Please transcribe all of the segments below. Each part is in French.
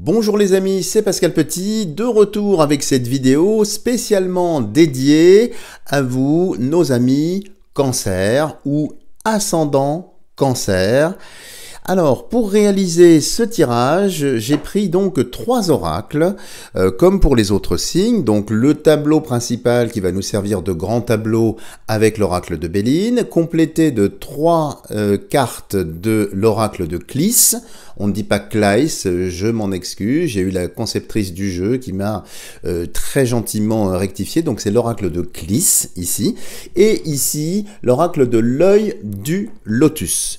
Bonjour les amis, c'est Pascal Petit, de retour avec cette vidéo spécialement dédiée à vous, nos amis Cancer ou ascendant Cancer. Alors, pour réaliser ce tirage, j'ai pris donc 3 oracles, comme pour les autres signes. Donc, le tableau principal qui va nous servir de grand tableau avec l'oracle de Béline, complété de 3 cartes de l'oracle de Clis. On ne dit pas Claes, je m'en excuse, j'ai eu la conceptrice du jeu qui m'a très gentiment rectifié. Donc, c'est l'oracle de Clis, ici. Et ici, l'oracle de l'œil du lotus.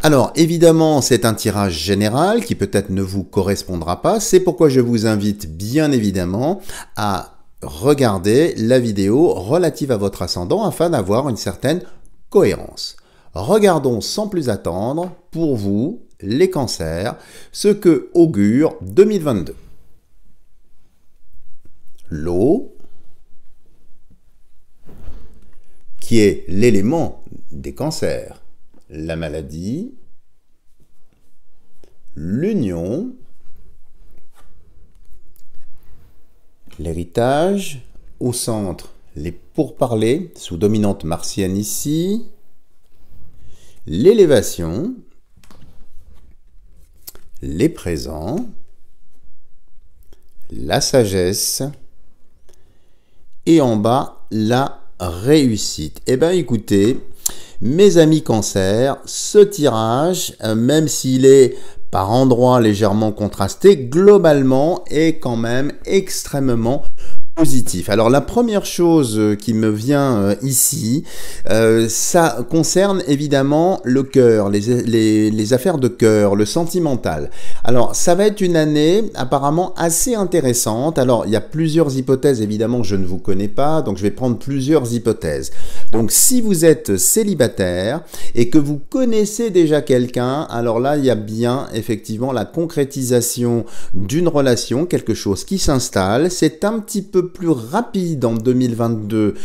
Alors, évidemment, c'est un tirage général qui peut-être ne vous correspondra pas. C'est pourquoi je vous invite bien évidemment à regarder la vidéo relative à votre ascendant afin d'avoir une certaine cohérence. Regardons sans plus attendre, pour vous, les cancers, ce que augure 2022. L'eau, qui est l'élément des cancers. La maladie, l'union, l'héritage, au centre, les pourparlers, sous dominante martienne ici, l'élévation, les présents, la sagesse, et en bas, la réussite. Eh bien, écoutez, mes amis Cancer, ce tirage, même s'il est par endroits légèrement contrasté, globalement est quand même extrêmement positif. Alors la première chose qui me vient ici, ça concerne évidemment le cœur, les affaires de cœur, le sentimental. Alors ça va être une année apparemment assez intéressante. Alors il y a plusieurs hypothèses, évidemment je ne vous connais pas, donc je vais prendre plusieurs hypothèses. Donc si vous êtes célibataire et que vous connaissez déjà quelqu'un, alors là il y a bien effectivement la concrétisation d'une relation, quelque chose qui s'installe. C'est un petit peu plus rapide en 2022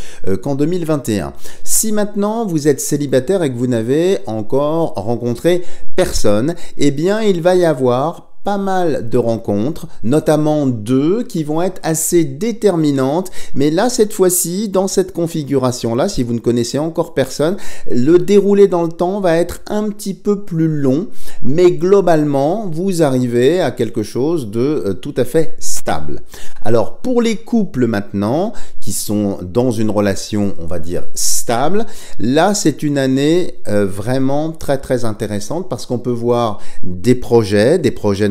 qu'en 2021. Si maintenant vous êtes célibataire et que vous n'avez encore rencontré personne, eh bien il va y avoir pas mal de rencontres, notamment 2 qui vont être assez déterminantes, mais là cette fois-ci, dans cette configuration-là, si vous ne connaissez encore personne, le déroulé dans le temps va être un petit peu plus long, mais globalement, vous arrivez à quelque chose de tout à fait stable. Alors pour les couples maintenant, qui sont dans une relation, on va dire, stable, là c'est une année vraiment très intéressante parce qu'on peut voir des projets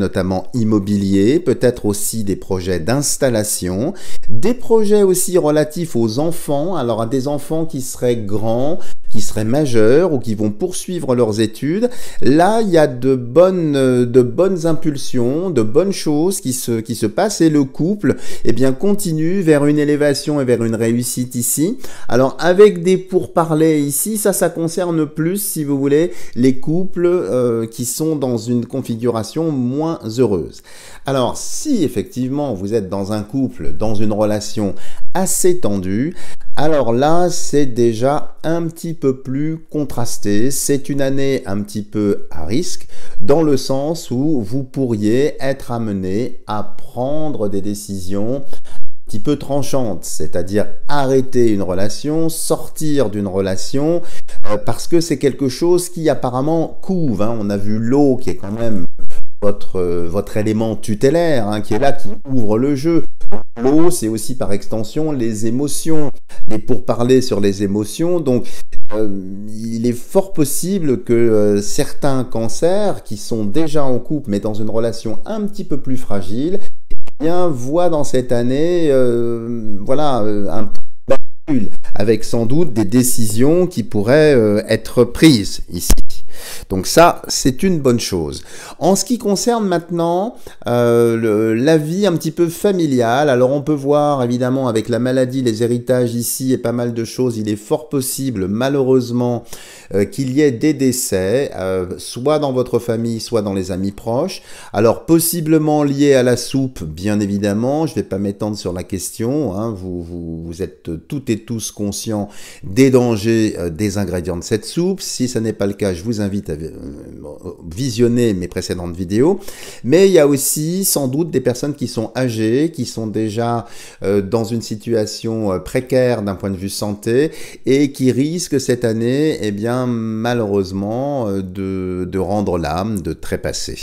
notamment immobiliers, peut-être aussi des projets d'installation, des projets aussi relatifs aux enfants, alors à des enfants qui seraient grands, qui seraient majeurs ou qui vont poursuivre leurs études. Là, il y a de bonnes impulsions, de bonnes choses qui se passent et le couple, eh bien, continue vers une élévation et vers une réussite ici. Alors, avec des pourparlers ici, ça concerne plus, si vous voulez, les couples qui sont dans une configuration moins heureuse. Alors, si effectivement vous êtes dans un couple, dans une relation assez tendue, alors là, c'est déjà un petit peu plus contrasté. C'est une année un petit peu à risque, dans le sens où vous pourriez être amené à prendre des décisions un petit peu tranchantes, c'est-à-dire arrêter une relation, sortir d'une relation, parce que c'est quelque chose qui apparemment couve. On a vu l'eau qui est quand même votre élément tutélaire, qui est là, qui ouvre le jeu. L'eau, c'est aussi par extension les émotions, et pour parler sur les émotions, donc il est fort possible que certains cancers qui sont déjà en couple mais dans une relation un petit peu plus fragile, eh bien, voient dans cette année voilà, un bascule, avec sans doute des décisions qui pourraient être prises ici. Donc ça, c'est une bonne chose. En ce qui concerne maintenant la vie un petit peu familiale, alors on peut voir évidemment avec la maladie, les héritages ici et pas mal de choses, il est fort possible malheureusement qu'il y ait des décès, soit dans votre famille, soit dans les amis proches. Alors possiblement liés à la soupe, bien évidemment, je ne vais pas m'étendre sur la question, vous êtes toutes et tous conscients des dangers des ingrédients de cette soupe. Si ce n'est pas le cas, je vous invite invite à visionner mes précédentes vidéos. Mais il y a aussi sans doute des personnes qui sont âgées, qui sont déjà dans une situation précaire d'un point de vue santé et qui risquent cette année, eh bien, malheureusement, de rendre l'âme, de trépasser.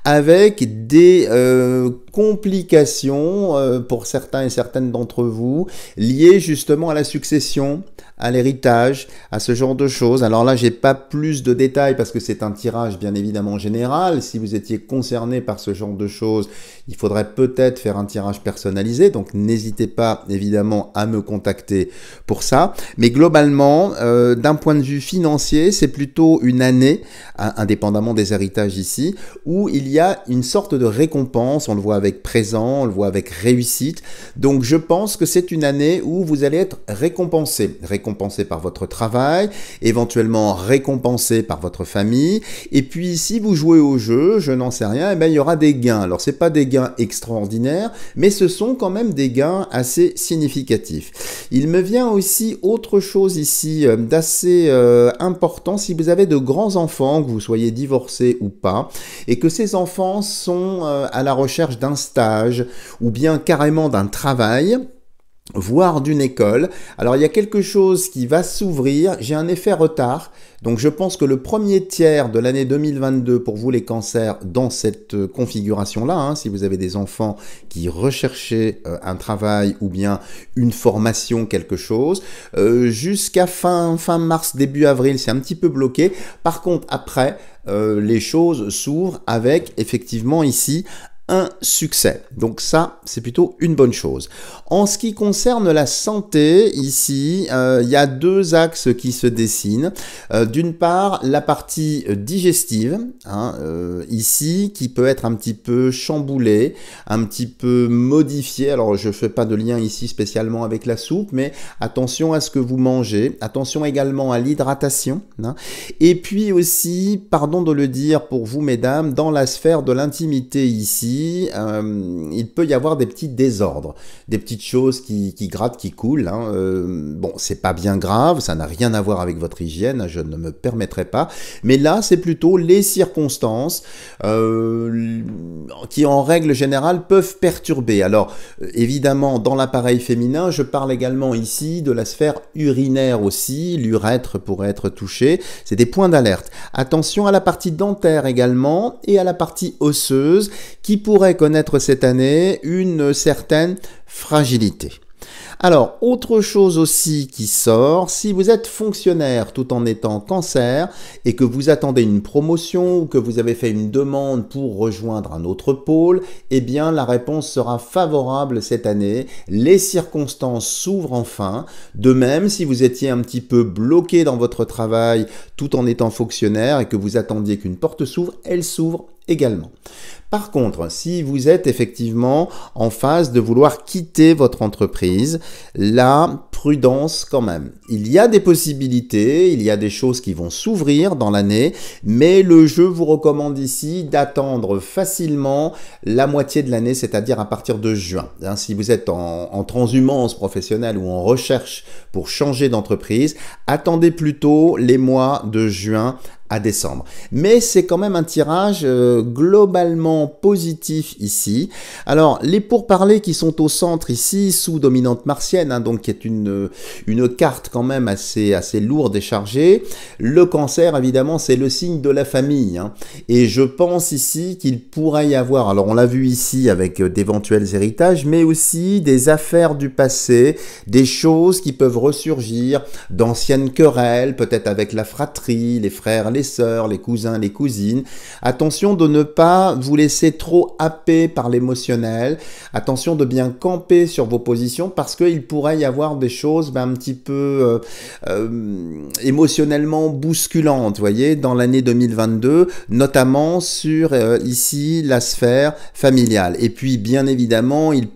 Avec des complications pour certains et certaines d'entre vous liées justement à la succession, à l'héritage, à ce genre de choses. Alors là, j'ai pas plus de détails parce que c'est un tirage bien évidemment général. Si vous étiez concerné par ce genre de choses, il faudrait peut-être faire un tirage personnalisé. Donc n'hésitez pas évidemment à me contacter pour ça. Mais globalement, d'un point de vue financier, c'est plutôt une année, indépendamment des héritages ici, où il y a une sorte de récompense. On le voit avec présent, on le voit avec réussite. Donc je pense que c'est une année où vous allez être récompensé par votre travail, éventuellement récompensé par votre famille, et puis si vous jouez au jeu, je n'en sais rien, eh bien, il y aura des gains. Alors c'est pas des gains extraordinaires, mais ce sont quand même des gains assez significatifs. Il me vient aussi autre chose ici d'assez important, si vous avez de grands enfants, que vous soyez divorcé ou pas, et que ces enfants sont à la recherche d'un stage, ou bien carrément d'un travail, voire d'une école. Alors il y a quelque chose qui va s'ouvrir, j'ai un effet retard, donc je pense que le premier tiers de l'année 2022 pour vous les cancers dans cette configuration-là, si vous avez des enfants qui recherchaient un travail ou bien une formation, quelque chose, jusqu'à fin mars, début avril, c'est un petit peu bloqué. Par contre, après, les choses s'ouvrent avec effectivement ici un succès. Donc ça, c'est plutôt une bonne chose. En ce qui concerne la santé, ici, il y a deux axes qui se dessinent. D'une part, la partie digestive, ici, qui peut être un petit peu chamboulée, un petit peu modifiée. Alors, je ne fais pas de lien ici spécialement avec la soupe, mais attention à ce que vous mangez. Attention également à l'hydratation. Et puis aussi, pardon de le dire pour vous, mesdames, dans la sphère de l'intimité ici, il peut y avoir des petits désordres, des petites choses qui grattent, qui coulent. Bon, c'est pas bien grave, ça n'a rien à voir avec votre hygiène, je ne me permettrai pas. Mais là, c'est plutôt les circonstances qui, en règle générale, peuvent perturber. Alors, évidemment, dans l'appareil féminin, je parle également ici de la sphère urinaire aussi. L'urètre pourrait être touché. C'est des points d'alerte. Attention à la partie dentaire également et à la partie osseuse qui pourrait connaître cette année une certaine fragilité. Alors, autre chose aussi qui sort, si vous êtes fonctionnaire tout en étant cancer et que vous attendez une promotion ou que vous avez fait une demande pour rejoindre un autre pôle, eh bien la réponse sera favorable cette année. Les circonstances s'ouvrent enfin. De même, si vous étiez un petit peu bloqué dans votre travail tout en étant fonctionnaire et que vous attendiez qu'une porte s'ouvre, elle s'ouvre également. Par contre, si vous êtes effectivement en phase de vouloir quitter votre entreprise, là, prudence quand même. Il y a des possibilités, il y a des choses qui vont s'ouvrir dans l'année, mais le jeu vous recommande ici d'attendre facilement la moitié de l'année, c'est-à-dire à partir de juin. Si vous êtes en transhumance professionnelle ou en recherche pour changer d'entreprise, attendez plutôt les mois de juin à décembre. Mais c'est quand même un tirage globalement positif ici. Alors, les pourparlers qui sont au centre ici, sous dominante martienne, donc qui est une carte quand même assez lourde et chargée. Le cancer, évidemment, c'est le signe de la famille. Et je pense ici qu'il pourrait y avoir, alors on l'a vu ici avec d'éventuels héritages, mais aussi des affaires du passé, des choses qui peuvent ressurgir, d'anciennes querelles, peut-être avec la fratrie, les frères, les sœurs, les cousins, les cousines. Attention de ne pas vous laisser trop happer par l'émotionnel. Attention de bien camper sur vos positions parce qu'il pourrait y avoir des choses un petit peu émotionnellement bousculantes, vous voyez, dans l'année 2022, notamment sur ici la sphère familiale. Et puis, bien évidemment, il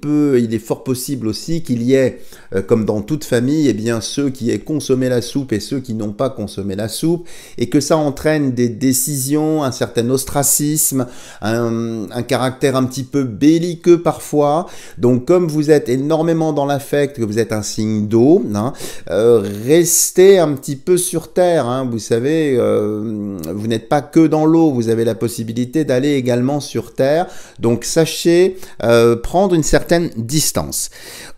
est fort possible aussi qu'il y ait, comme dans toute famille, eh bien, ceux qui aient consommé la soupe et ceux qui n'ont pas consommé la soupe, et que ça entraîne des décisions, un certain ostracisme, un caractère un petit peu belliqueux parfois. Donc, comme vous êtes énormément dans l'affect, que vous êtes un signe d'eau, hein. Restez un petit peu sur terre, hein. Vous savez, vous n'êtes pas que dans l'eau, vous avez la possibilité d'aller également sur terre, donc sachez prendre une certaine distance.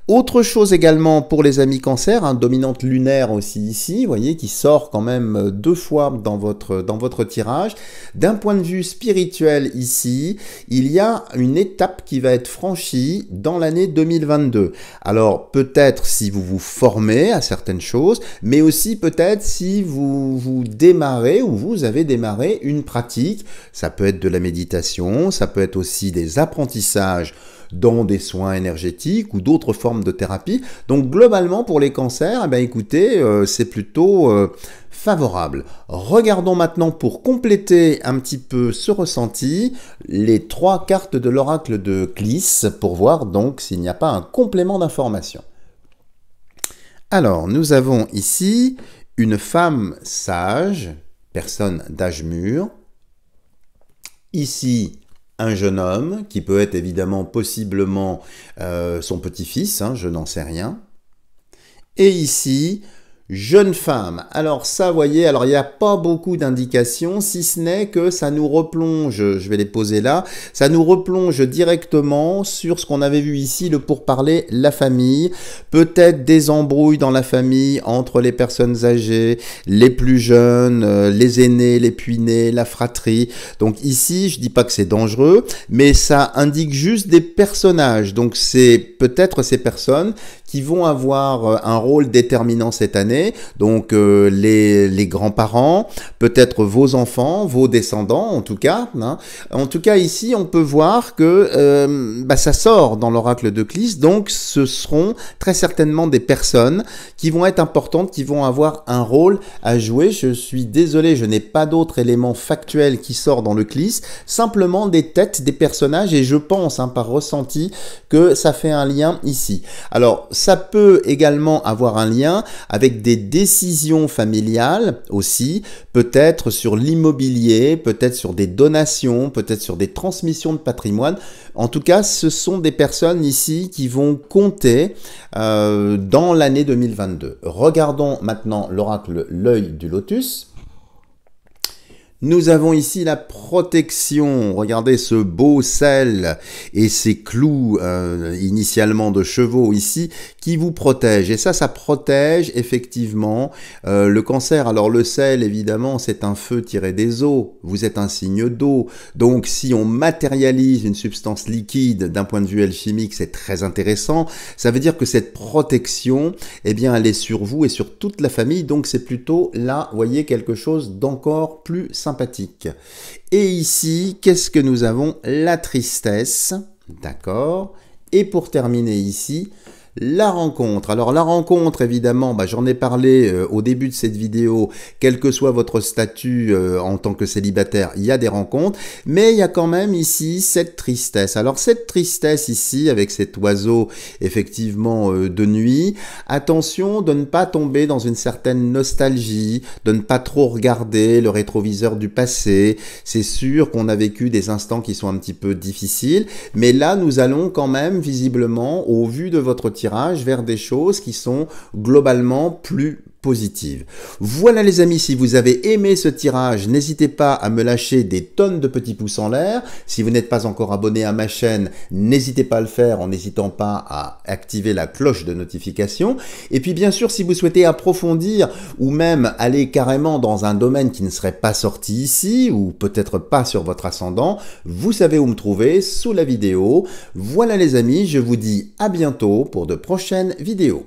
Autre chose également pour les amis cancer, hein, dominante lunaire aussi ici, vous voyez, qui sort quand même 2 fois dans votre tirage. D'un point de vue spirituel ici, il y a une étape qui va être franchie dans l'année 2022. Alors peut-être si vous vous formez à certaines choses, mais aussi peut-être si vous démarrez ou vous avez démarré une pratique. Ça peut être de la méditation, ça peut être aussi des apprentissages dans des soins énergétiques ou d'autres formes de thérapie. Donc globalement pour les cancers, eh bien, écoutez, c'est plutôt favorable. Regardons maintenant pour compléter un petit peu ce ressenti, les 3 cartes de l'oracle de Clis pour voir donc s'il n'y a pas un complément d'information. Alors nous avons ici une femme sage, personne d'âge mûr, ici un jeune homme, qui peut être évidemment possiblement son petit-fils, hein, je n'en sais rien. Et ici, jeune femme. Alors ça, vous voyez, alors il n'y a pas beaucoup d'indications, si ce n'est que ça nous replonge, je vais les poser là, ça nous replonge directement sur ce qu'on avait vu ici, le pourparler, la famille, peut-être des embrouilles dans la famille entre les personnes âgées, les plus jeunes, les aînés, les puînés, la fratrie. Donc ici, je dis pas que c'est dangereux, mais ça indique juste des personnages. Donc c'est peut-être ces personnes qui vont avoir un rôle déterminant cette année, donc les grands-parents, peut-être vos enfants, vos descendants en tout cas. Hein. En tout cas ici on peut voir que ça sort dans l'oracle de Clis, donc ce seront très certainement des personnes qui vont être importantes, qui vont avoir un rôle à jouer. Je suis désolé, je n'ai pas d'autres éléments factuels qui sortent dans le Clis, simplement des têtes, des personnages, et je pense hein, par ressenti que ça fait un lien ici. Alors ça peut également avoir un lien avec des décisions familiales aussi, peut-être sur l'immobilier, peut-être sur des donations, peut-être sur des transmissions de patrimoine. En tout cas, ce sont des personnes ici qui vont compter dans l'année 2022. Regardons maintenant l'oracle l'œil du lotus. Nous avons ici la protection. Regardez ce beau sel et ces clous initialement de chevaux ici qui vous protègent. Et ça protège effectivement le cancer. Alors le sel, évidemment, c'est un feu tiré des eaux. Vous êtes un signe d'eau. Donc si on matérialise une substance liquide d'un point de vue alchimique, c'est très intéressant. Ça veut dire que cette protection, eh bien, elle est sur vous et sur toute la famille. Donc c'est plutôt là, vous voyez, quelque chose d'encore plus sympathique. Et ici, qu'est-ce que nous avons? La tristesse, d'accord. Et pour terminer ici, la rencontre. Alors la rencontre, évidemment, j'en ai parlé au début de cette vidéo, quel que soit votre statut en tant que célibataire, il y a des rencontres, mais il y a quand même ici cette tristesse. Alors cette tristesse ici, avec cet oiseau effectivement de nuit, attention de ne pas tomber dans une certaine nostalgie, de ne pas trop regarder le rétroviseur du passé. C'est sûr qu'on a vécu des instants qui sont un petit peu difficiles, mais là nous allons quand même visiblement, au vu de votre tirage, vers des choses qui sont globalement plus positives. Voilà les amis, si vous avez aimé ce tirage, n'hésitez pas à me lâcher des tonnes de petits pouces en l'air. Si vous n'êtes pas encore abonné à ma chaîne, n'hésitez pas à le faire en n'hésitant pas à activer la cloche de notification. Et puis bien sûr, si vous souhaitez approfondir ou même aller carrément dans un domaine qui ne serait pas sorti ici ou peut-être pas sur votre ascendant, vous savez où me trouver sous la vidéo. Voilà les amis, je vous dis à bientôt pour de prochaines vidéos.